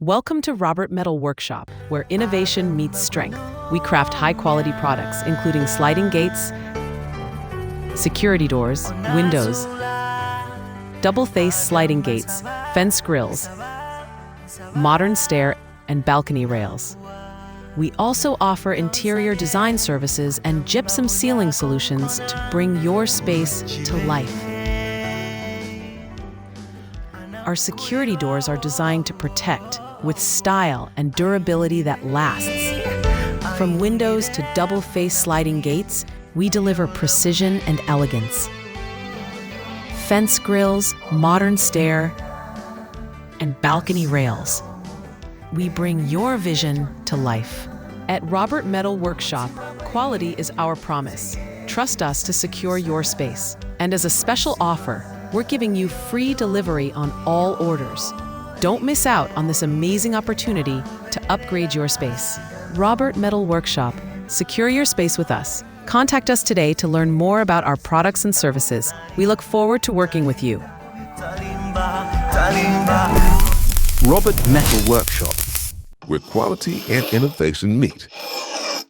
Welcome to Robert Metal Workshop, where innovation meets strength. We craft high-quality products, including sliding gates, security doors, windows, double-face sliding gates, fence grills, modern stair and balcony rails. We also offer interior design services and gypsum ceiling solutions to bring your space to life. Our security doors are designed to protect with style and durability that lasts. From windows to double-face sliding gates, we deliver precision and elegance. Fence grills, modern stair, and balcony rails. We bring your vision to life. At Robert Metal Workshop, quality is our promise. Trust us to secure your space. And as a special offer, we're giving you free delivery on all orders. Don't miss out on this amazing opportunity to upgrade your space. Robert Metal Workshop. Secure your space with us. Contact us today to learn more about our products and services. We look forward to working with you. Robert Metal Workshop, where quality and innovation meet.